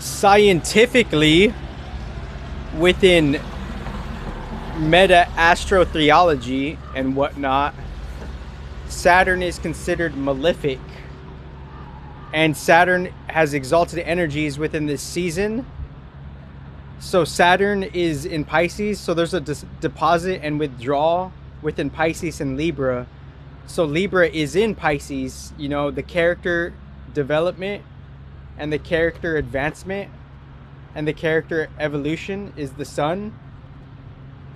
Scientifically, within meta astrotheology and whatnot, Saturn is considered malefic, and Saturn has exalted energies within this season. So Saturn is in Pisces, so there's a deposit and withdrawal within Pisces and Libra. So Libra is in Pisces, you know, the character development and the character advancement and the character evolution is the sun.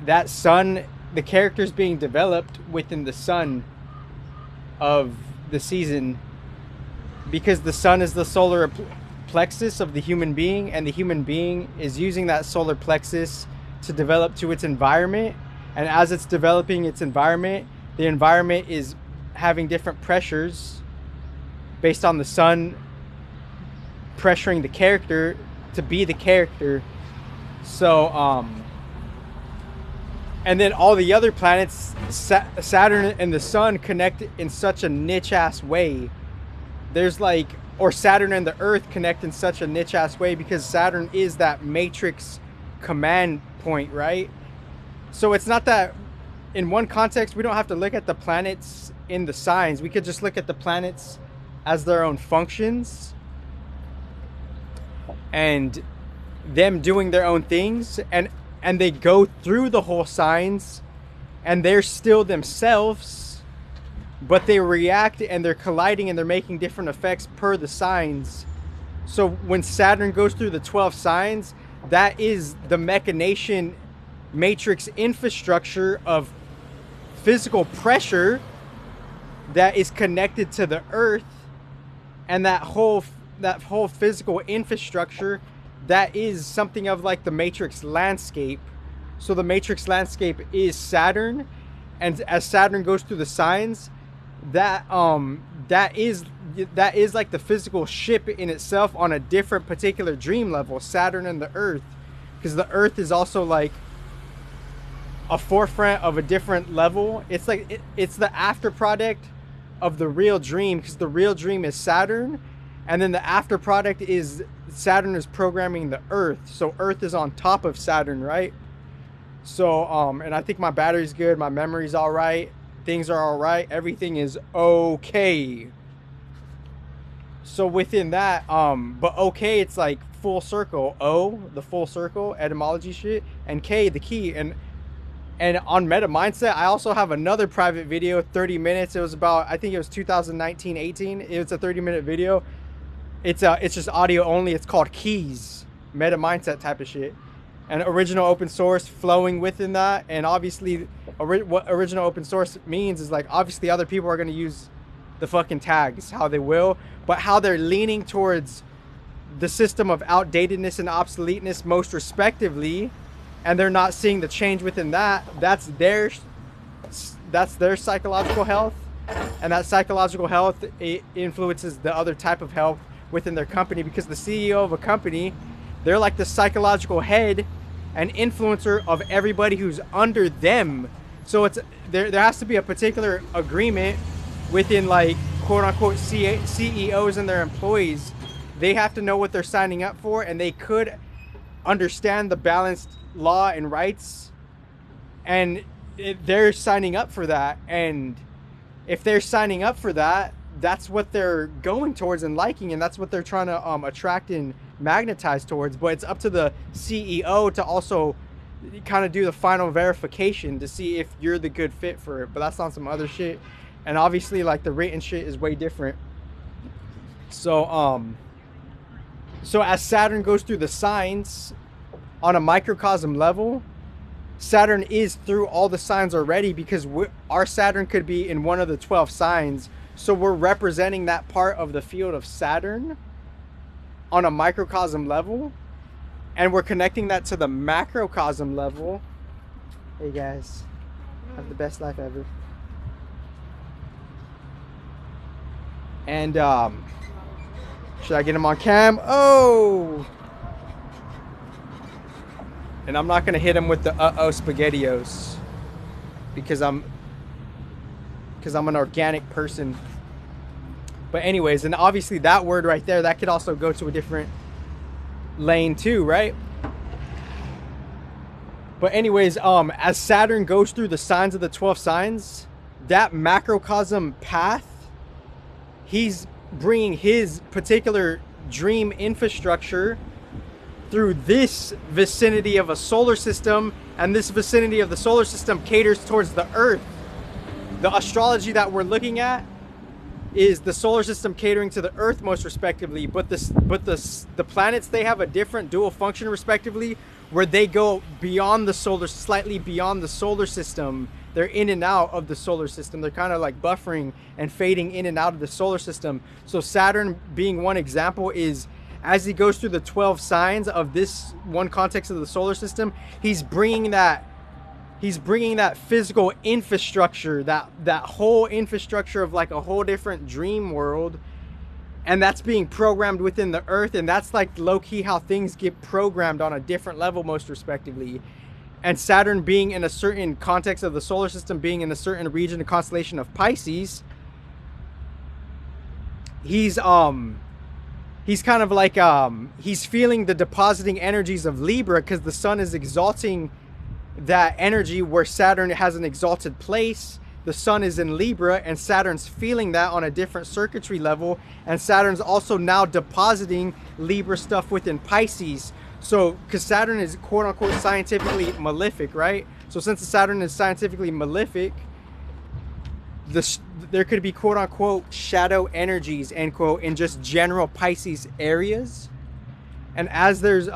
That sun, the character's being developed within the sun of the season, because the sun is the solar plexus of the human being, and the human being is using that solar plexus to develop to its environment. And as it's developing its environment, the environment is having different pressures based on the sun pressuring the character to be the character. So and then all the other planets, Saturn and the sun, connect in such a niche ass way. There's like, or Saturn and the Earth connect in such a niche ass way because Saturn is that matrix command point, right? So it's not that in one context we don't have to look at the planets in the signs. We could just look at the planets as their own functions and them doing their own things, and they go through the whole signs and they're still themselves, but they react and they're colliding and they're making different effects per the signs. So when Saturn goes through the 12 signs, that is the machination matrix infrastructure of physical pressure that is connected to the Earth, and that whole physical infrastructure, that is something of like the matrix landscape. So the matrix landscape is Saturn, and as Saturn goes through the signs, that is like the physical ship in itself on a different particular dream level, Saturn and the Earth, because the Earth is also like a forefront of a different level. It's like it's the after product of the real dream, because the real dream is Saturn, and then the after product is Saturn is programming the Earth. So Earth is on top of Saturn, right? So and I think my battery's good, my memory's all right, things are all right, everything is okay. So within that, but okay, it's like full circle. O, the full circle etymology shit, and K, the key. And on Meta Mindset, I also have another private video, 30 minutes. It was about, I think it was 2019-18. It's a 30-minute video. It's just audio only. It's called Keys, Meta Mindset type of shit. And original open source flowing within that. And obviously, what original open source means is like, obviously other people are going to use the fucking tags how they will, but how they're leaning towards the system of outdatedness and obsoleteness most respectively, and they're not seeing the change within that. That's their psychological health, and that psychological health, it influences the other type of health within their company, because the CEO of a company, they're like the psychological head and influencer of everybody who's under them. So it's there has to be a particular agreement within, like, quote unquote CEOs and their employees. They have to know what they're signing up for, and they could understand the balanced law and rights, and they're signing up for that. And if they're signing up for that, that's what they're going towards and liking, and that's what they're trying to attract and magnetize towards. But it's up to the CEO to also kind of do the final verification to see if you're the good fit for it. But that's on some other shit, and obviously like the written shit is way different. So so as Saturn goes through the signs on a microcosm level, Saturn is through all the signs already, because our Saturn could be in one of the 12 signs. So we're representing that part of the field of Saturn on a microcosm level, and we're connecting that to the macrocosm level. Hey guys, have the best life ever. And should I get him on cam? Oh! And I'm not gonna hit him with the SpaghettiOs, because I'm an organic person. But anyways, and obviously that word right there, that could also go to a different lane too, right? But anyways, as Saturn goes through the signs of the 12 signs, that macrocosm path, he's bringing his particular dream infrastructure through this vicinity of a solar system, and this vicinity of the solar system caters towards the Earth. The astrology that we're looking at is the solar system catering to the Earth most respectively, but the planets, they have a different dual function respectively, where they go beyond the solar, slightly beyond the solar system. They're in and out of the solar system. They're kind of like buffering and fading in and out of the solar system. So Saturn being one example is, as he goes through the 12 signs of this one context of the solar system, he's bringing that physical infrastructure, that whole infrastructure of like a whole different dream world, and that's being programmed within the Earth, and that's like low-key how things get programmed on a different level most respectively. And Saturn being in a certain context of the solar system, being in a certain region and constellation of Pisces, he's kind of like he's feeling the depositing energies of Libra, because the sun is exalting that energy where Saturn has an exalted place. The sun is in Libra, and Saturn's feeling that on a different circuitry level, and Saturn's also now depositing Libra stuff within Pisces. So because Saturn is quote unquote scientifically malefic, right? So since the Saturn is scientifically malefic, there could be quote unquote shadow energies, end quote, in just general Pisces areas. And as there's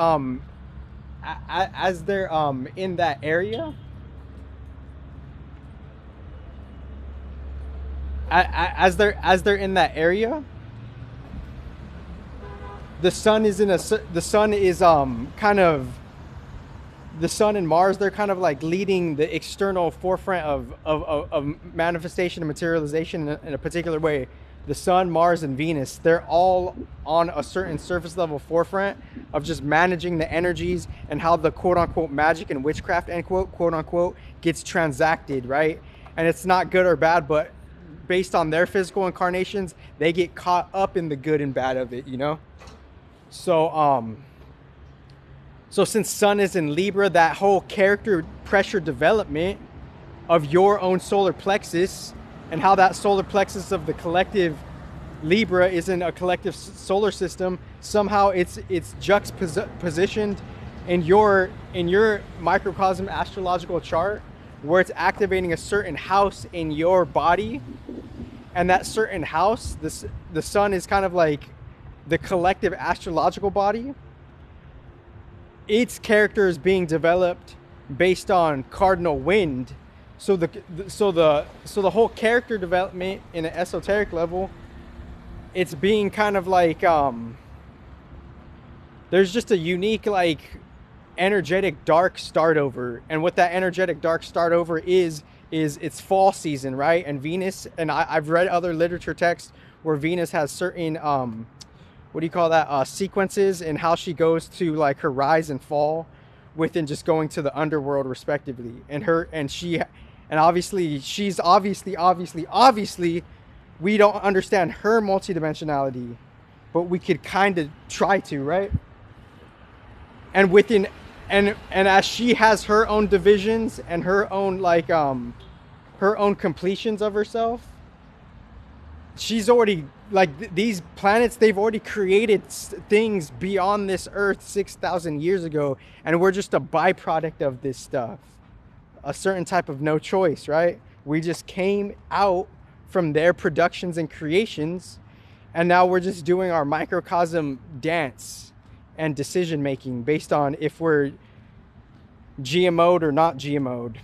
as they're in that area, as they're in that area, the sun is kind of, the sun and Mars, they're kind of like leading the external forefront of manifestation and materialization in a particular way. The sun, Mars, and Venus, they're all on a certain surface level forefront of just managing the energies and how the quote unquote magic and witchcraft, end quote unquote, gets transacted, right? And it's not good or bad, but based on their physical incarnations, they get caught up in the good and bad of it, you know? So since sun is in Libra, that whole character pressure development of your own solar plexus, and how that solar plexus of the collective Libra is in a collective solar system, somehow it's juxtapositioned in your microcosm astrological chart, where it's activating a certain house in your body. And that certain house, the sun is kind of like the collective astrological body. Its character is being developed based on cardinal wind. So the whole character development in an esoteric level, it's being kind of like there's just a unique like energetic dark start over. And what that energetic dark start over is it's fall season, right? And Venus, and I've read other literature texts where Venus has certain what do you call that, sequences in how she goes to like her rise and fall within just going to the underworld respectively. And obviously she's obviously we don't understand her multidimensionality, but we could kind of try to, right? And within and as she has her own divisions and her own like her own completions of herself, she's already like these planets, they've already created things beyond this Earth 6,000 years ago, and we're just a byproduct of this stuff. A certain type of no choice, right? We just came out from their productions and creations, and now we're just doing our microcosm dance and decision making based on if we're GMO'd or not GMO'd.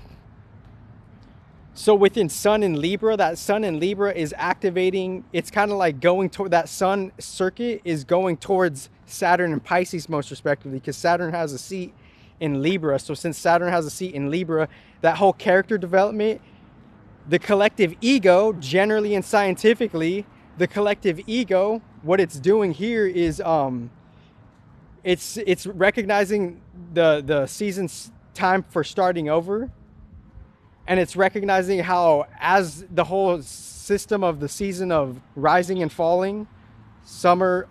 So within sun in Libra, that sun in Libra is activating, it's kind of like going toward that sun circuit is going towards Saturn and Pisces most respectively, because Saturn has a seat in Libra. So since Saturn has a seat in Libra, that whole character development, the collective ego, generally and scientifically, the collective ego, what it's doing here is it's recognizing the season's time for starting over. And it's recognizing how, as the whole system of the season of rising and falling, summer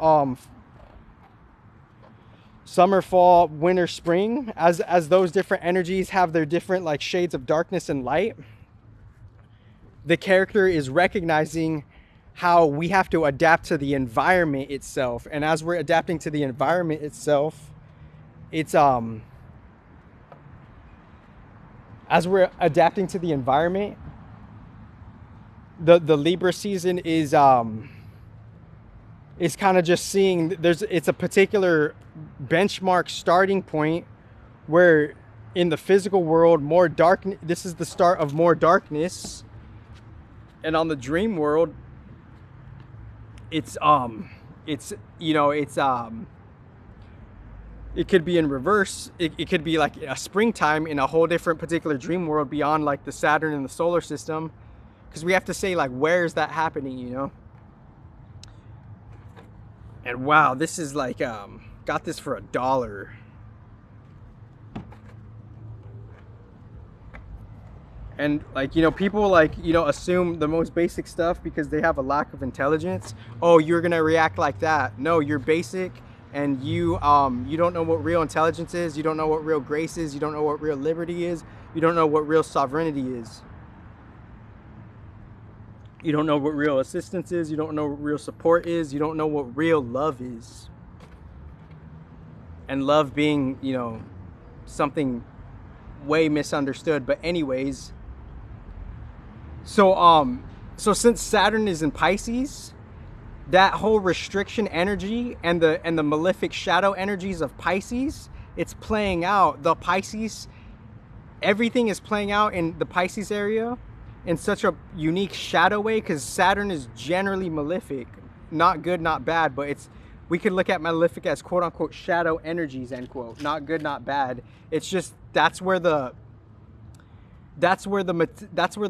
summer, fall, winter, spring, as those different energies have their different like shades of darkness and light, the character is recognizing how we have to adapt to the environment itself. And as we're adapting to the environment itself, it's as we're adapting to the environment, the Libra season is kind of just seeing it's a particular benchmark starting point where in the physical world more darkness, this is the start of more darkness, and on the dream world it's it could be in reverse. It could be like a springtime in a whole different particular dream world beyond like the Saturn and the solar system, because we have to say like, where is that happening, you know? And wow, this is like got this for $1. And like, you know, people like, you know, assume the most basic stuff because they have a lack of intelligence. Oh, you're gonna react like that. No, you're basic, and you don't know what real intelligence is. You don't know what real grace is. You don't know what real liberty is. You don't know what real sovereignty is. You don't know what real assistance is. You don't know what real support is. You don't know what real love is. And love being, you know, something way misunderstood. But anyways, so since Saturn is in Pisces, that whole restriction energy and the malefic shadow energies of Pisces, it's playing out. The Pisces, everything is playing out in the Pisces area in such a unique shadow way, because Saturn is generally malefic, not good, not bad, but we could look at malefic as quote unquote shadow energies, end quote, not good, not bad. It's just that's where the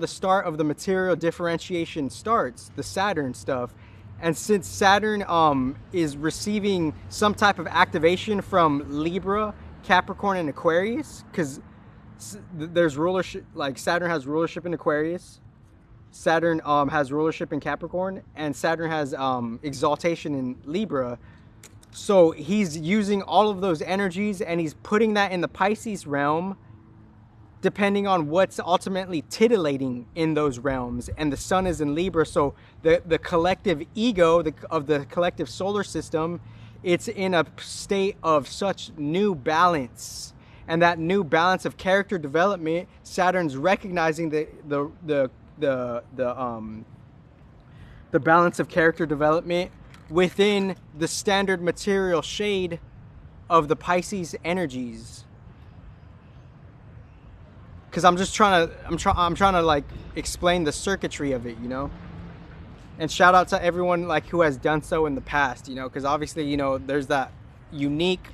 start of the material differentiation starts, the Saturn stuff. And since Saturn is receiving some type of activation from Libra, Capricorn, and Aquarius, because there's rulership, like Saturn has rulership in Aquarius, Saturn has rulership in Capricorn, and Saturn has exaltation in Libra. So he's using all of those energies and he's putting that in the Pisces realm, depending on what's ultimately titillating in those realms. And the sun is in Libra, so the collective ego of the collective solar system, it's in a state of such new balance. And that new balance of character development, Saturn's recognizing the balance of character development within the standard material shade of the Pisces energies. Because I'm trying to like explain the circuitry of it, you know. And shout out to everyone like who has done so in the past, you know, because obviously, you know, there's that unique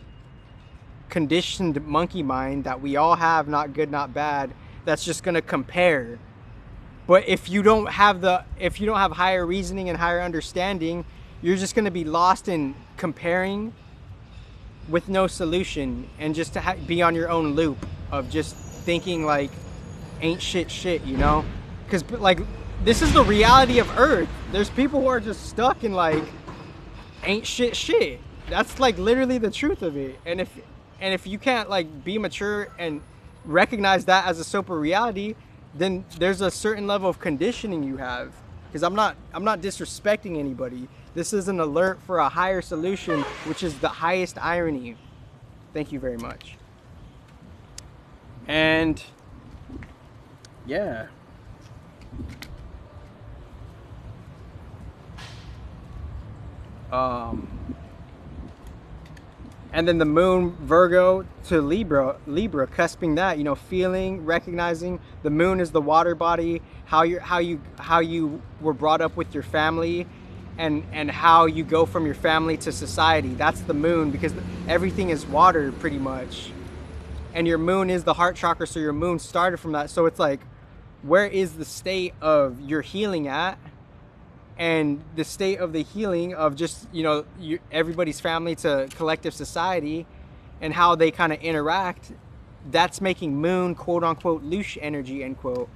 conditioned monkey mind that we all have, not good, not bad, that's just gonna compare. But if you don't have higher reasoning and higher understanding, you're just gonna be lost in comparing with no solution, and just to be on your own loop of just thinking like ain't shit, you know. Because like this is the reality of Earth. There's people who are just stuck in like ain't shit. That's like literally the truth of it. And if you can't like be mature and recognize that as a sober reality, then there's a certain level of conditioning you have. Because I'm not disrespecting anybody. This is an alert for a higher solution, which is the highest irony. Thank you very much. And yeah. And then the moon, Virgo to Libra, cusping that, you know, feeling, recognizing the moon is the water body, how you were brought up with your family, and how you go from your family to society. That's the moon, because everything is water pretty much. And your moon is the heart chakra, so your moon started from that. So it's like, where is the state of your healing at? And the state of the healing of just, you know, everybody's family to collective society and how they kind of interact, that's making moon, quote unquote, louche energy, end quote.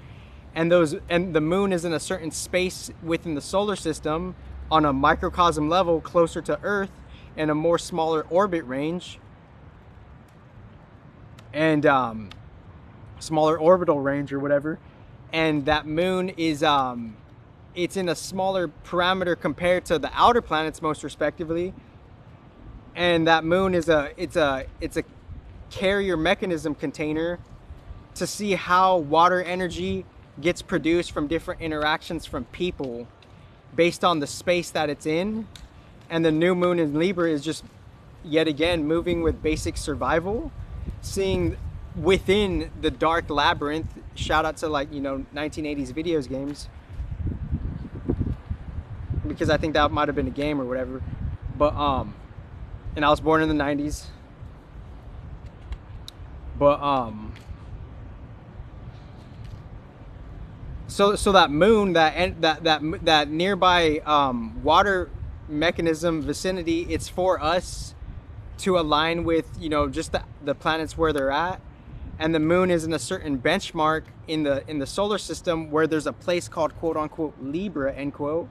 And the moon is in a certain space within the solar system on a microcosm level closer to Earth in a more smaller orbit range. and smaller orbital range or whatever. And that moon is it's in a smaller parameter compared to the outer planets, most respectively. And that moon is it's a carrier mechanism container to see how water energy gets produced from different interactions from people based on the space that it's in. And the new moon in Libra is just yet again moving with basic survival, seeing within the dark labyrinth. Shout out to, like, 1980s videos games, because I think that might have been a game or whatever. But and I was born in the 90s. But so that moon, that nearby water mechanism vicinity, it's for us to align with, just the planets where they're at. And the moon is in a certain benchmark in the solar system where there's a place called, quote unquote, Libra, end quote.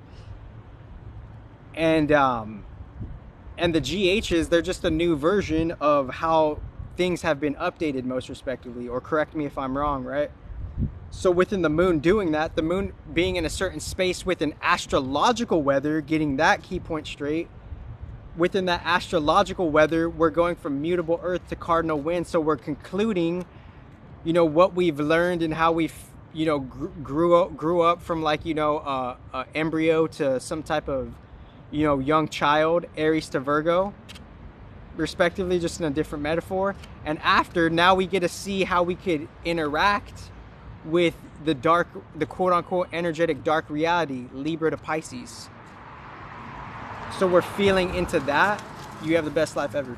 And the GHs, they're just a new version of how things have been updated, most respectively, or correct me if I'm wrong, right? So within the moon doing that, the moon being in a certain space with an astrological weather, getting that key point straight, within that astrological weather, we're going from mutable Earth to cardinal wind. So we're concluding, what we've learned and how we've, grew up from, like, embryo to some type of, young child, Aries to Virgo, respectively, just in a different metaphor. And after, now we get to see how we could interact with the quote unquote energetic dark reality, Libra to Pisces. So we're feeling into that. You have the best life ever.